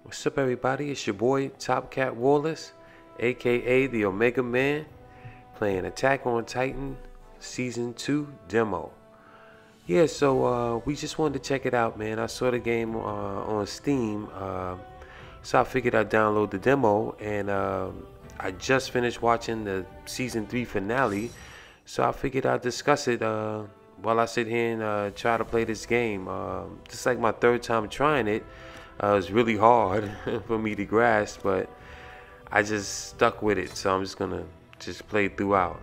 What's up, everybody? It's your boy Top Cat Wallace, aka the Omega Man, playing Attack on Titan Season 2 demo. Yeah, so we just wanted to check it out, man. I saw the game on Steam, so I figured I'd download the demo, and I just finished watching the Season 3 finale, so I figured I'd discuss it while I sit here and try to play this game. This is like my third time trying it. It was really hard for me to grasp, but I just stuck with it, so I'm just gonna play throughout.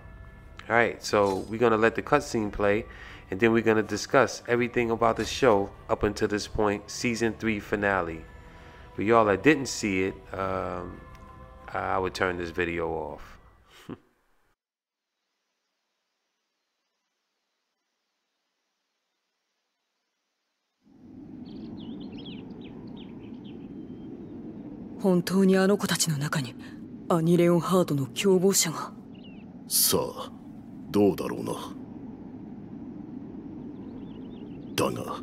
Alright, so we're gonna let the cutscene play, and then we're gonna discuss everything about the show up until this point, Season 3 finale. For y'all that didn't see it, I would turn this video off. 本当にあの子たちの中にアニレオンハードの共謀者が。さあ、どうだろうな。だが、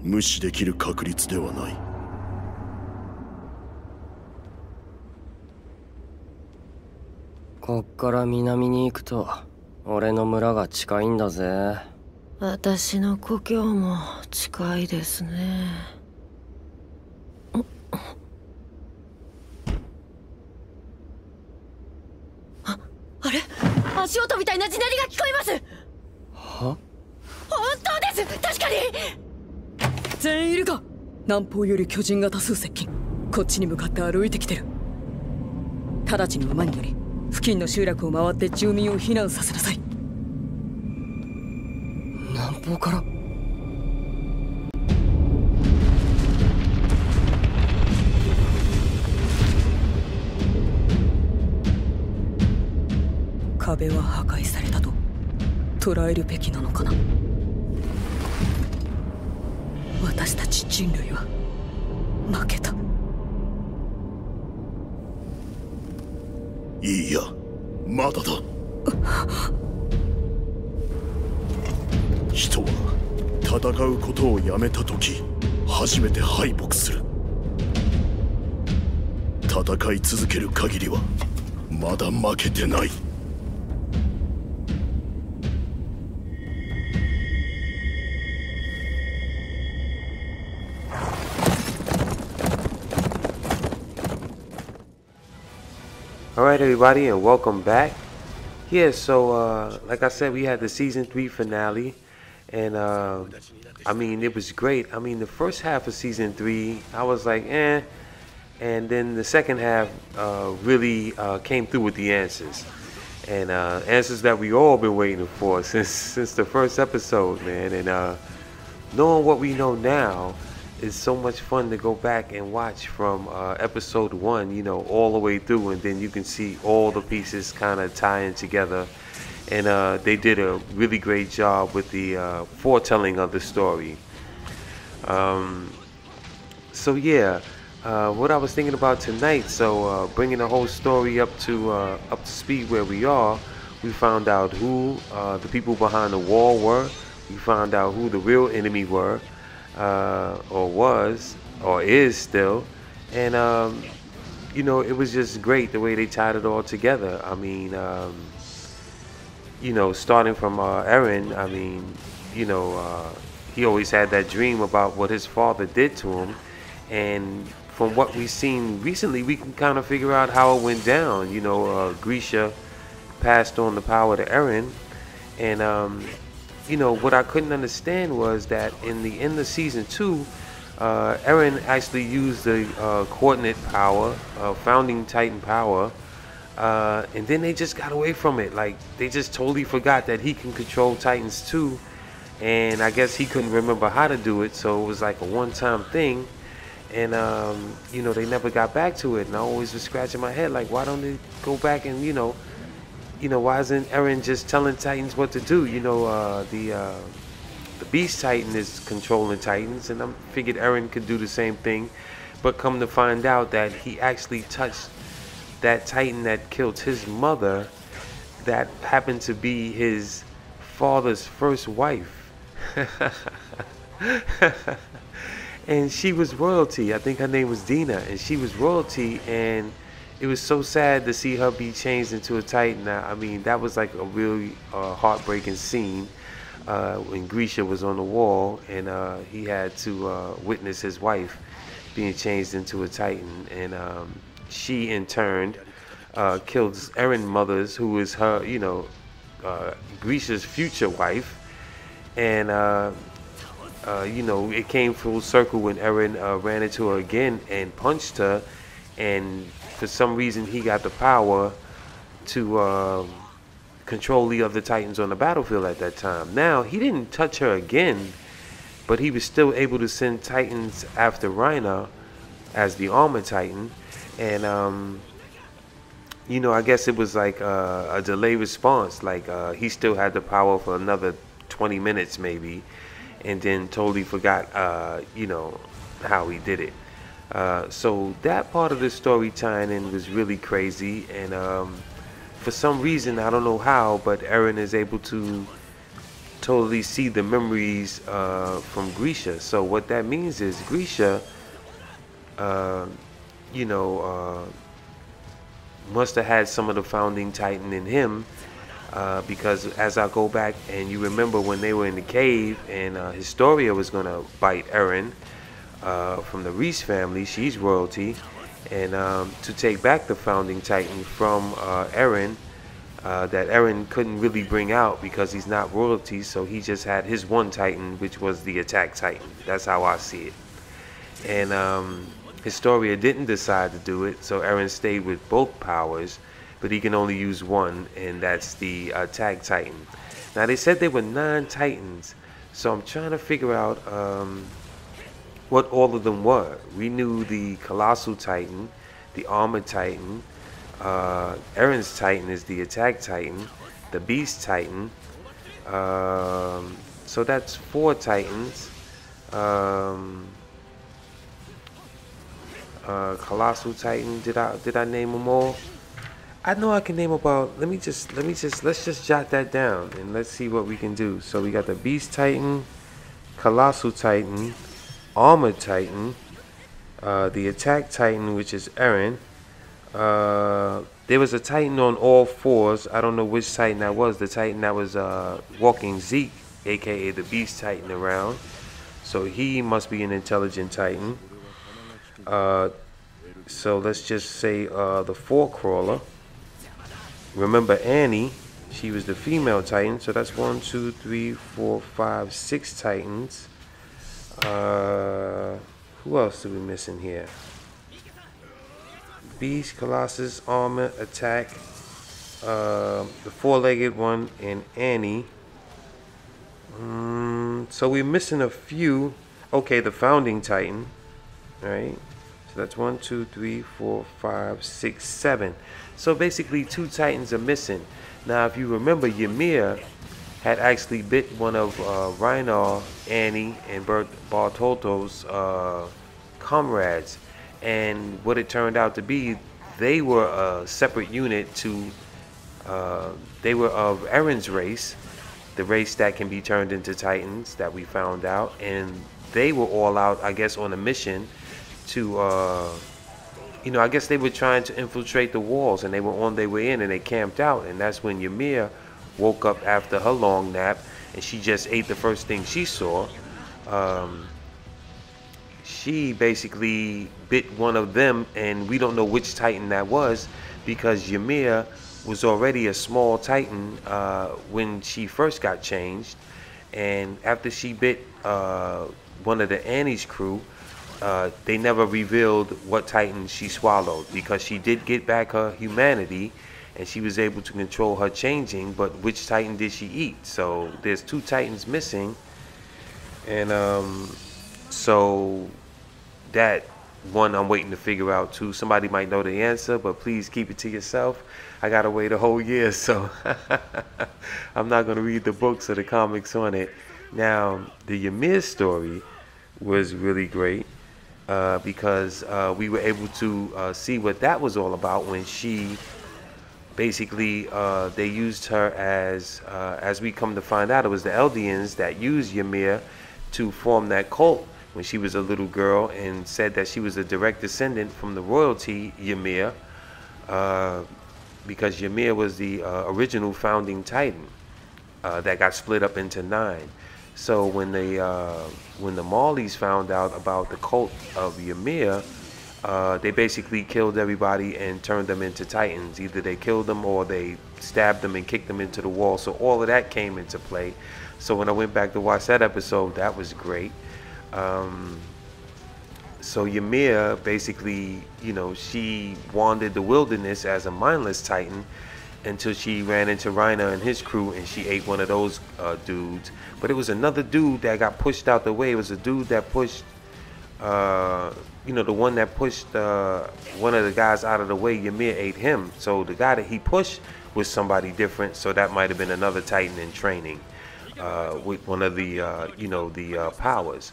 無視できる確率ではない。こっから南に行くと俺の村が近いんだぜ。私の故郷も近いですね。あれ、足音みたいな地鳴りが聞こえます。は？本当です。確かに。全員いるか？南方より巨人が多数接近。こっちに向かって歩いてきてる。直ちに馬に乗り付近の集落を回って住民を避難させなさい。南方から？壁は破壊されたと捉えるべきなのかな。私たち人類は負けた。いや、まだだ。人は戦うことをやめた時初めて敗北する。戦い続ける限りはまだ負けてない。Alright, everybody, and welcome back. Yeah, so like I said, we had the Season 3 finale, and I mean, it was great. I mean, the first half of Season 3, I was like, eh, and then the second half really came through with the answers. And answers that we all been waiting for since the first episode, man. And knowing what we know now, it's so much fun to go back and watch from episode 1, you know, all the way through, and then you can see all the pieces kind of tying together. And they did a really great job with the foretelling of the story. So yeah, what I was thinking about tonight, so bringing the whole story up to speed where we are, we found out who the people behind the wall were. We found out who the real enemy were. Or was, or is still, and you know, it was just great the way they tied it all together. I mean, you know, starting from Eren, I mean, you know, he always had that dream about what his father did to him, and from what we've seen recently, we can kind of figure out how it went down. You know, Grisha passed on the power to Eren, and you know, what I couldn't understand was that in the end of Season 2, Eren actually used the coordinate power, founding Titan power, and then they just got away from it. Like, they just totally forgot that he can control Titans too, and I guess he couldn't remember how to do it, so it was like a one-time thing, and you know, they never got back to it, and I always was scratching my head like, why don't they go back and, you know, why isn't Eren just telling Titans what to do? You know, the Beast Titan is controlling Titans, and I figured Eren could do the same thing. But come to find out that he actually touched that Titan that killed his mother, that happened to be his father's first wife. And she was royalty. I think her name was Dina, and she was royalty. And it was so sad to see her be changed into a Titan. I mean, that was like a really heartbreaking scene when Grisha was on the wall, and he had to witness his wife being changed into a Titan. And she, in turn, killed Eren Mothers, who was her, Grisha's future wife. And it came full circle when Eren ran into her again and punched her, and for some reason he got the power to control the other Titans on the battlefield at that time. Now, he didn't touch her again, but he was still able to send Titans after Reiner as the Armor Titan. And I guess it was like a delay response. Like he still had the power for another 20 minutes maybe, and then totally forgot, how he did it. So that part of the story tying in was really crazy, and for some reason, I don't know how, but Eren is able to totally see the memories from Grisha. So what that means is Grisha, must have had some of the founding Titan in him, because as I go back, and you remember when they were in the cave and Historia was going to bite Eren from the Reese family, she's royalty, and to take back the founding Titan from Eren, that Eren couldn't really bring out because he's not royalty, so he just had his one Titan, which was the Attack Titan. That's how I see it. And Historia didn't decide to do it, so Eren stayed with both powers, but he can only use one, and that's the Attack Titan. Now, they said there were 9 Titans, so I'm trying to figure out what all of them were. We knew the Colossal Titan, the Armor Titan, Eren's Titan is the Attack Titan, the Beast Titan, so that's 4 Titans. Colossal Titan, did I name them all? I know I can name about, let's just jot that down and let's see what we can do. So we got the Beast Titan, Colossal Titan, Armored Titan, the Attack Titan, which is Eren. There was a Titan on all 4s. I don't know which Titan that was. The Titan that was walking Zeke, aka the Beast Titan, around. So he must be an intelligent Titan. So let's just say the 4-crawler. Remember Annie, she was the female Titan, so that's 1, 2, 3, 4, 5, 6 Titans. Who else are we missing here? Beast, Colossus, Armor, Attack, the 4-legged one, and Annie. So we're missing a few. Okay, the Founding Titan. Alright, so that's 1, 2, 3, 4, 5, 6, 7. So basically 2 Titans are missing. Now if you remember, Ymir had actually bit one of Reiner, Annie, and Bartolto's comrades, and what it turned out to be, they were a separate unit to, they were of Eren's race, the race that can be turned into Titans that we found out, and they were all out, I guess, on a mission to, I guess they were trying to infiltrate the walls, and they were on their way in, and they camped out, and that's when Ymir woke up after her long nap, and she just ate the first thing she saw. She basically bit one of them, and we don't know which Titan that was, because Ymir was already a small Titan when she first got changed, and after she bit one of the Annie's crew, they never revealed what Titan she swallowed, because she did get back her humanity and she was able to control her changing, but which Titan did she eat? So there's 2 Titans missing, and so that one I'm waiting to figure out too. Somebody might know the answer, but please keep it to yourself. I gotta wait a whole year, so I'm not gonna read the books or the comics on it. Now, the Ymir story was really great because we were able to see what that was all about when she basically they used her as we come to find out, it was the Eldians that used Ymir to form that cult when she was a little girl, and said that she was a direct descendant from the royalty Ymir, because Ymir was the original founding Titan that got split up into 9. So when the Marleys found out about the cult of Ymir, they basically killed everybody and turned them into Titans. Either they killed them or they stabbed them and kicked them into the wall. So all of that came into play. So when I went back to watch that episode, that was great. So Ymir basically, you know, she wandered the wilderness as a mindless Titan until she ran into Reiner and his crew, and she ate one of those dudes. But it was another dude that got pushed out the way. It was a dude that pushed, you know, the one that pushed one of the guys out of the way. Ymir ate him. So the guy that he pushed was somebody different. So that might have been another Titan in training with one of the, you know, the powers.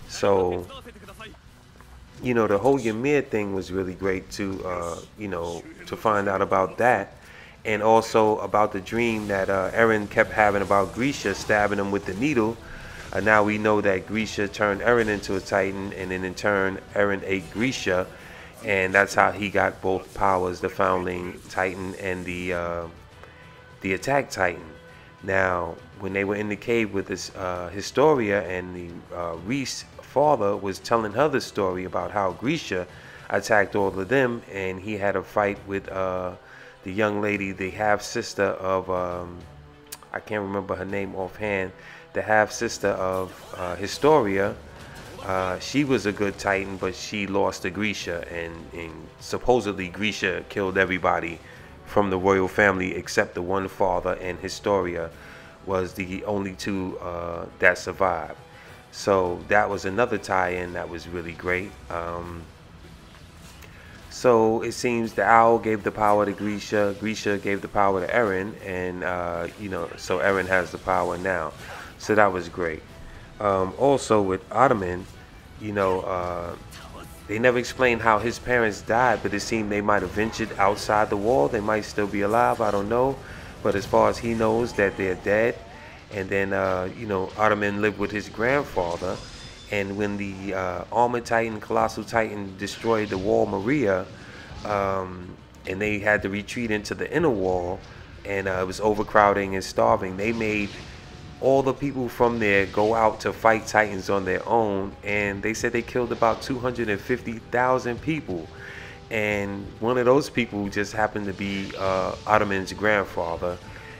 So, you know, the whole Ymir thing was really great to, you know, to find out about that. And also about the dream that Eren kept having about Grisha stabbing him with the needle. Now we know that Grisha turned Eren into a Titan, and then in turn Eren ate Grisha, and that's how he got both powers, the Foundling Titan and the Attack Titan. Now, when they were in the cave with this Historia, and the Reese father was telling her the story about how Grisha attacked all of them, and he had a fight with the young lady, the half-sister of, I can't remember her name offhand, the half-sister of Historia. She was a good Titan, but she lost to Grisha, and supposedly Grisha killed everybody from the royal family except the one father, and Historia was the only two that survived. So that was another tie-in that was really great. So it seems the owl gave the power to Grisha, Grisha gave the power to Eren, and you know, so Eren has the power now. So that was great. Also with Ottoman, you know, they never explained how his parents died, but it seemed they might have ventured outside the wall. They might still be alive, I don't know. But as far as he knows, that they're dead. And then, you know, Ottoman lived with his grandfather. And when the Armored Titan, Colossal Titan destroyed the wall Maria, and they had to retreat into the inner wall, and it was overcrowding and starving, they made all the people from there go out to fight Titans on their own, and they said they killed about 250,000 people. And one of those people just happened to be Ottoman's grandfather,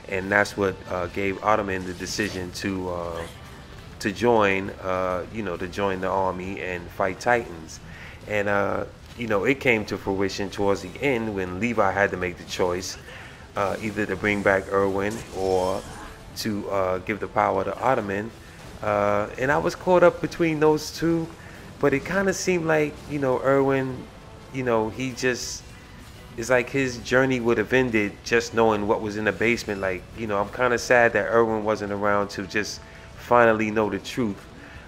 and that's what gave Ottoman the decision to join, you know, to join the army and fight Titans. And you know, it came to fruition towards the end when Levi had to make the choice, either to bring back Erwin or to give the power to Ottoman. And I was caught up between those two, but it kind of seemed like, you know, Erwin, you know, he just, it's like his journey would have ended just knowing what was in the basement. Like, you know, I'm kind of sad that Erwin wasn't around to just finally know the truth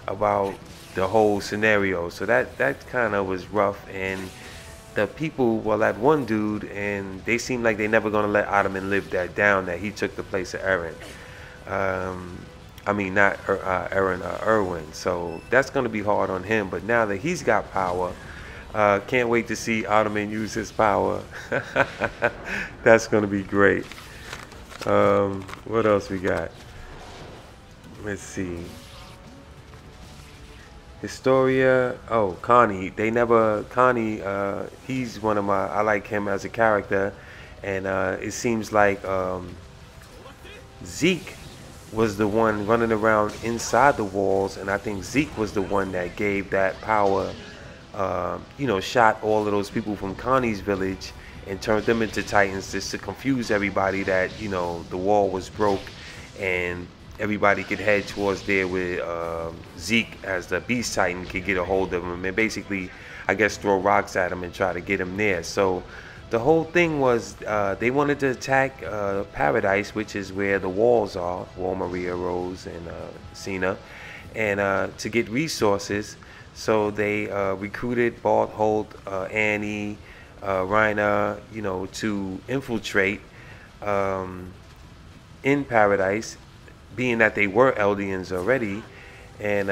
about the whole scenario. So that kind of was rough. And the people, well, that one dude, and they seemed like they never gonna let Ottoman live that down, that he took the place of Eren. I mean, not Eren, Erwin. So that's gonna be hard on him. But now that he's got power, can't wait to see Ottoman use his power. That's gonna be great. What else we got? Let's see. Historia. Oh, Connie. Connie, he's one of my, I like him as a character. And it seems like Zeke was the one running around inside the walls. And I think Zeke was the one that gave that power, you know, shot all of those people from Connie's village and turned them into Titans just to confuse everybody that, you know, the wall was broke and everybody could head towards there where Zeke, as the Beast Titan, could get a hold of him and basically, I guess, throw rocks at him and try to get him there. So the whole thing was they wanted to attack Paradise, which is where the walls are, Wall Maria, Rose, and Cena, and to get resources. So they recruited Barthold, Annie, Reiner, you know, to infiltrate in Paradise, being that they were Eldians already. And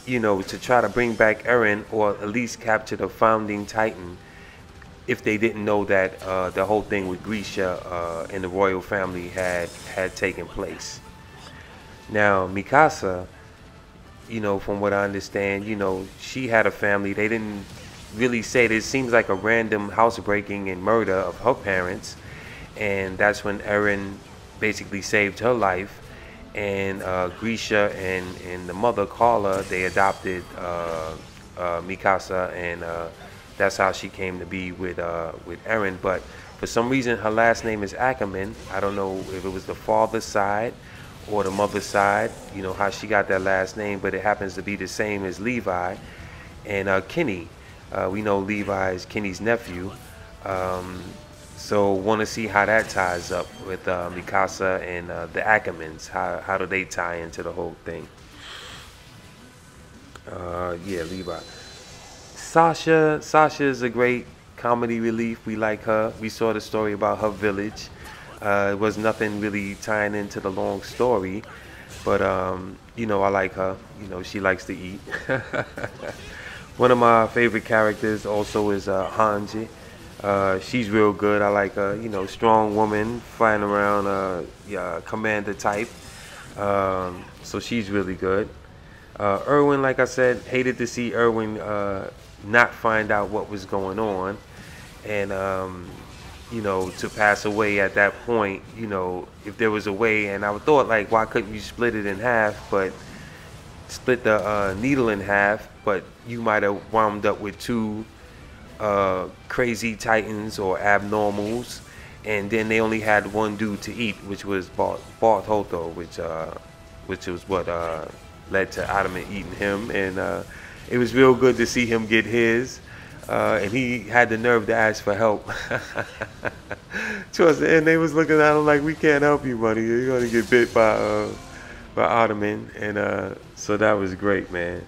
you know, to try to bring back Eren or at least capture the founding Titan if they didn't know that the whole thing with Grisha and the royal family had taken place. Now, Mikasa, you know, from what I understand, you know, she had a family. They didn't really say it. It seems like a random housebreaking and murder of her parents. And that's when Eren basically saved her life. And Grisha and the mother, Carla, they adopted Mikasa, and that's how she came to be with Eren. But for some reason, her last name is Ackerman. I don't know if it was the father's side or the mother's side, you know, how she got that last name, but it happens to be the same as Levi. And Kenny, we know Levi is Kenny's nephew. So want to see how that ties up with Mikasa and the Ackermans. How do they tie into the whole thing? Yeah, Levi. Sasha is a great comedy relief. We like her. We saw the story about her village. It was nothing really tying into the long story, but you know, I like her. You know, she likes to eat. One of my favorite characters also is Hanji. She's real good. I like her. You know, strong woman, flying around, commander type. So she's really good. Erwin, like I said, hated to see Erwin not find out what was going on, and you know, to pass away at that point. You know, if there was a way, and I thought, like, why couldn't you split it in half? But split the needle in half, but you might have wound up with two crazy titans or abnormals, and then they only had one dude to eat, which was Bartholdo, which was what led to Ottoman eating him, and it was real good to see him get his, and he had the nerve to ask for help. Towards the end, they was looking at him like, we can't help you, buddy. You're gonna get bit by Ottoman, and so that was great, man.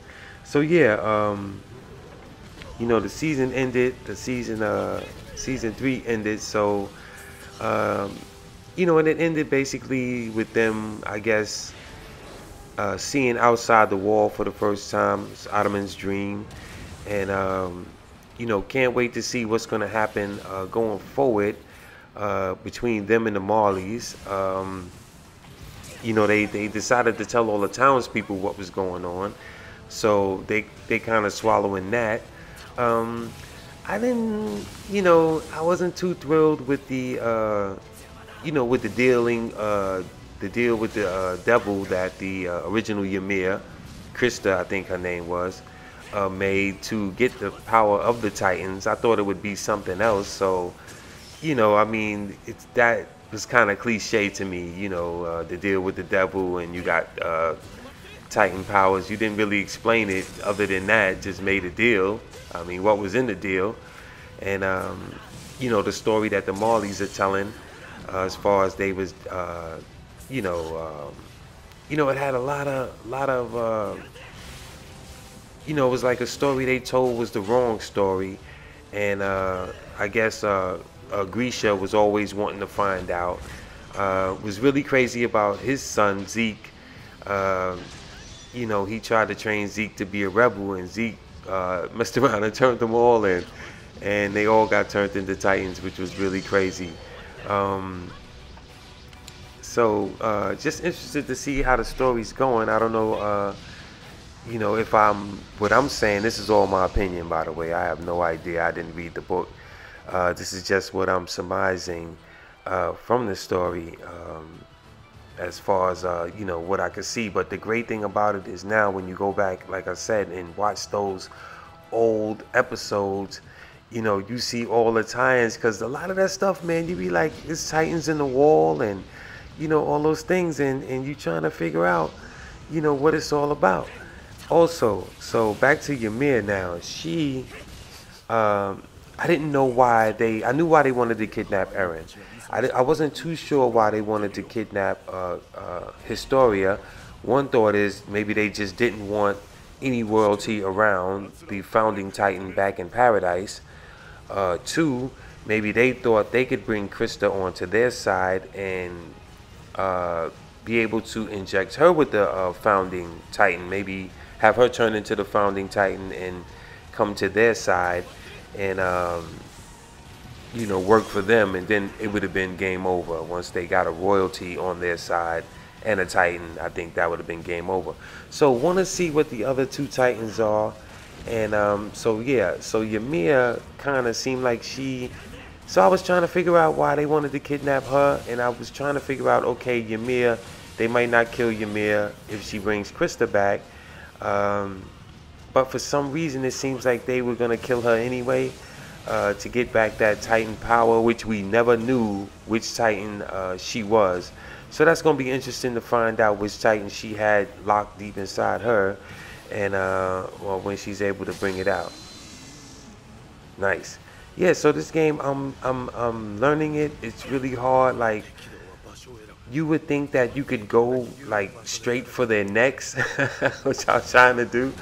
So yeah, you know, the season ended. The season 3 ended. So you know, and it ended basically with them, I guess, seeing outside the wall for the first time. It's Ottoman's dream, and you know, can't wait to see what's going to happen going forward between them and the Marleys. You know, they decided to tell all the townspeople what was going on, so they kind of swallowing that. I didn't, you know, I wasn't too thrilled with the, you know, with the deal with the devil that the original Ymir, Krista, I think her name was, made to get the power of the Titans. I thought it would be something else. So, you know, I mean, that was kind of cliche to me, you know, the deal with the devil and you got Titan powers. You didn't really explain it other than that, just made a deal. I mean, what was in the deal? And, you know, the story that the Marleys are telling as far as they was, you know, it had a lot of, you know, it was like a story they told was the wrong story. And I guess Grisha was always wanting to find out. Was really crazy about his son, Zeke. You know, he tried to train Zeke to be a rebel, and Zeke messed around and turned them all in. And they all got turned into Titans, which was really crazy. So just interested to see how the story's going. I don't know, you know, if what I'm saying, this is all my opinion, by the way. I have no idea. I didn't read the book. This is just what I'm surmising from the story, as far as, you know, what I could see. But the great thing about it is now when you go back, like I said, and watch those old episodes, you know, you see all the tie-ins, because a lot of that stuff, man, you be like, it's Titans in the wall and, you know, all those things, and you trying to figure out, you know, what it's all about. Also, so back to Ymir now. She, I didn't know why I knew why they wanted to kidnap Eren. I wasn't too sure why they wanted to kidnap Historia. One thought is maybe they just didn't want any royalty around the founding Titan back in paradise. Two, maybe they thought they could bring Krista onto their side and be able to inject her with the founding Titan. Maybe have her turn into the founding Titan and come to their side and you know, work for them, and then it would have been game over. Once they got a royalty on their side and a Titan, I think that would have been game over. So want to see what the other two Titans are. And so yeah, so Ymir kind of seemed like so I was trying to figure out why they wanted to kidnap her, and I was trying to figure out, okay, Ymir, they might not kill Ymir if she brings Krista back, but for some reason it seems like they were going to kill her anyway, to get back that Titan power, which we never knew which Titan she was. So that's going to be interesting to find out which Titan she had locked deep inside her, and well, when she's able to bring it out. Nice. Yeah, so this game, I'm learning it. It's really hard. Like, you would think that you could go like straight for their necks, which I was trying to do,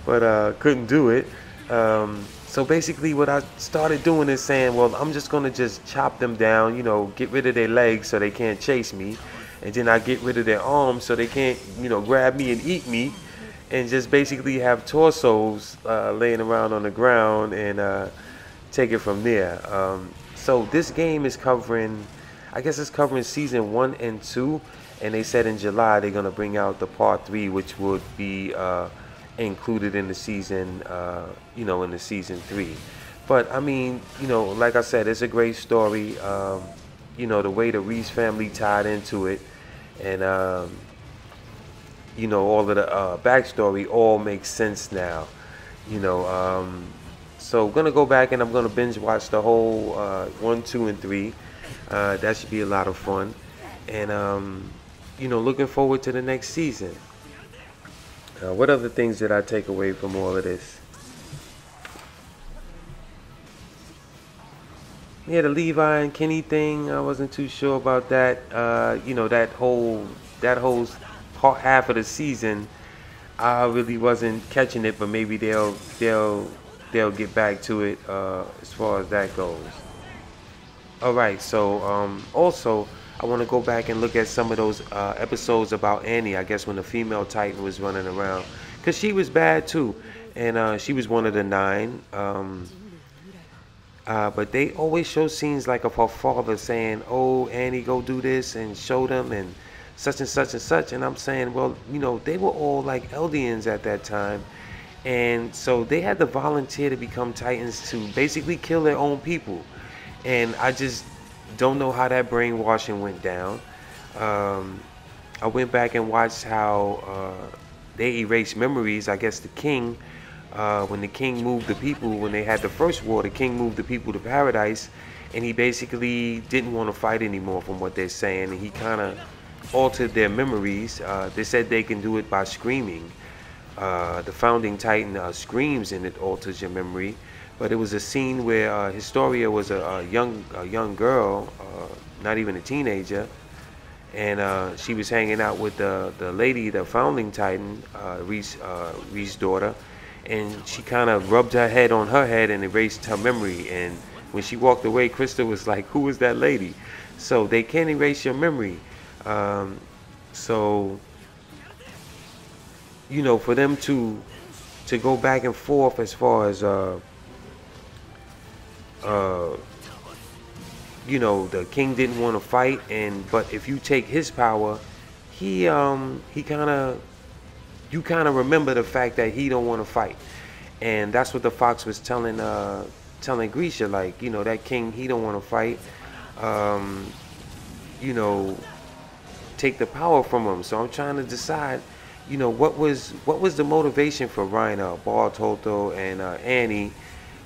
but couldn't do it. So basically what I started doing is saying, well, I'm just going to just chop them down, you know, get rid of their legs so they can't chase me. And then I get rid of their arms so they can't, you know, grab me and eat me. And just basically have torsos laying around on the ground and take it from there. So this game is covering, I guess it's covering season 1 and 2. And they said in July they're going to bring out the part 3, which would be included in the season, you know, in the season 3. But I mean, you know, like I said, it's a great story. You know, the way the Reese family tied into it, and you know, all of the backstory all makes sense now. You know, so I'm gonna go back and I'm gonna binge watch the whole 1, 2, and 3. That should be a lot of fun, and you know, looking forward to the next season. What other things did I take away from all of this? Yeah, the Levi and Kenny thing, I wasn't too sure about that. You know, that whole half of the season, I really wasn't catching it, but maybe they'll get back to it as far as that goes. All right, so also I want to go back and look at some of those episodes about Annie, I guess when the female Titan was running around, because she was bad too, and she was one of the 9. But they always show scenes like of her father saying, oh, Annie, go do this, and show them, and such and such and such. And I'm saying, well, you know, they were all like Eldians at that time. And so they had to volunteer to become Titans to basically kill their own people. And I just don't know how that brainwashing went down. I went back and watched how they erased memories. I guess the king, when the king moved the people, when they had the first war, the king moved the people to paradise, and he basically didn't want to fight anymore from what they're saying, and he kind of altered their memories. They said they can do it by screaming. The founding Titan screams and it alters your memory. But it was a scene where Historia was a young girl, not even a teenager, and she was hanging out with the lady, the founding Titan, Reese's daughter, and she kind of rubbed her head on her head and erased her memory. And when she walked away, Krista was like, "Who was that lady?" So they can erase your memory. So you know, for them to go back and forth as far as you know, the king didn't want to fight, but if you take his power, he kind of, you kind of remember the fact that he don't want to fight. And that's what the fox was telling Grisha, like, you know, that king, he don't want to fight. You know, take the power from him. So I'm trying to decide, you know, what was the motivation for Reiner, Bartoldo, and Annie.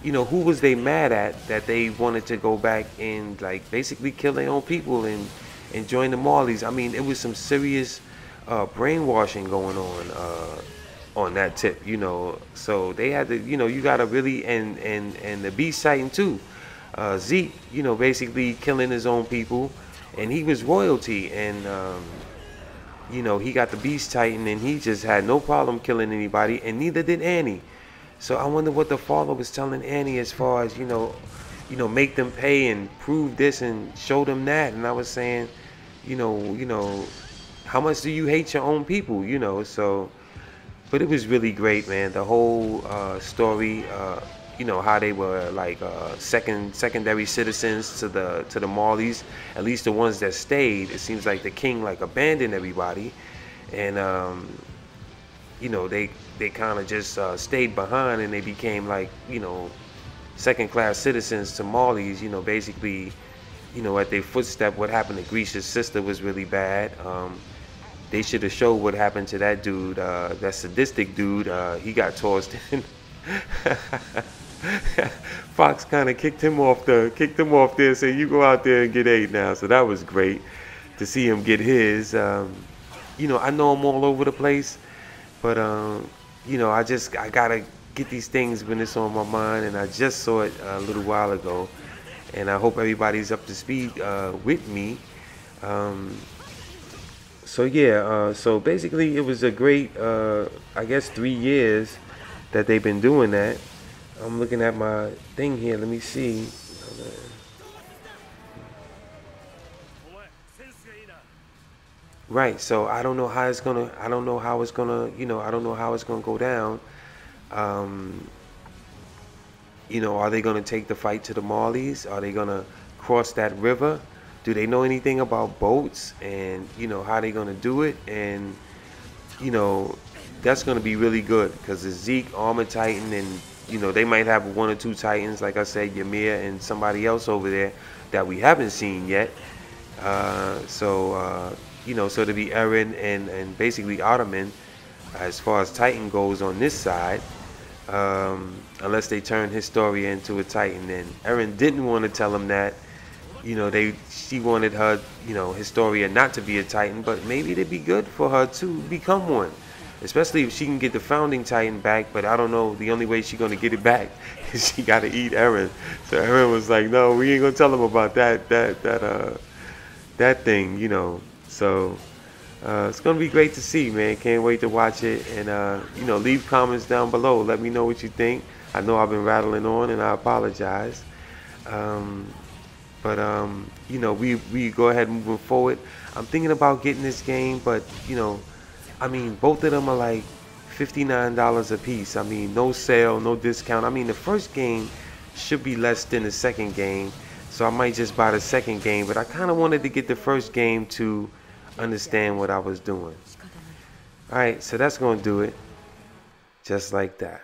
You know, who was they mad at that they wanted to go back and like basically kill their own people and join the Marleys? I mean, it was some serious brainwashing going on that tip, you know. So they had to, you know, you gotta really, and the Beast Titan too, Zeke, you know, basically killing his own people, and he was royalty, and you know, he got the Beast Titan, and he just had no problem killing anybody, and neither did Annie. So I wonder what the father was telling Annie as far as, you know, make them pay and prove this and show them that. And I was saying, you know, how much do you hate your own people, you know? So But it was really great, man. The whole story, you know, how they were like secondary citizens to the Marleys. At least the ones that stayed. It seems like the king like abandoned everybody, and you know, they kind of just stayed behind, and they became like, you know, second-class citizens to Marleys. You know, basically, you know, at their footstep, what happened to Grisha's sister was really bad. They should have showed what happened to that dude, that sadistic dude. He got tossed in. Fox kind of kicked him off there, said, "You go out there and get 8 now." So that was great to see him get his. You know, I know I'm all over the place, but you know, I gotta get these things when it's on my mind, and I just saw it a little while ago, and I hope everybody's up to speed with me. So yeah, so basically it was a great, I guess 3 years that they've been doing that. I'm looking at my thing here. Let me see. Right. So I don't know how it's gonna. I don't know how it's gonna. You know, I don't know how it's gonna go down. You know, are they gonna take the fight to the Marleys? Are they gonna cross that river? Do they know anything about boats, and you know how they gonna do it? And you know, that's gonna be really good because it's Zeke, Armor Titan, and you know, they might have 1 or 2 Titans, like I said, Ymir and somebody else over there that we haven't seen yet. You know, so to be Eren and basically Ottoman as far as Titan goes on this side, unless they turn Historia into a Titan. And Eren didn't want to tell him that. You know, she wanted her, you know, Historia not to be a Titan, but maybe it'd be good for her to become one. Especially if she can get the founding Titan back, but I don't know, the only way she's gonna get it back is she gotta eat Eren. So Eren was like, no, we ain't gonna tell him about that thing, you know. So it's gonna be great to see, man. Can't wait to watch it. And you know, leave comments down below. Let me know what you think. I know I've been rattling on, and I apologize. You know, we go ahead moving forward. I'm thinking about getting this game, but you know, I mean, both of them are like $59 a piece. I mean, no sale, no discount. I mean, the first game should be less than the second game, so I might just buy the second game, but I kind of wanted to get the first game to understand what I was doing. All right, so that's going to do it just like that.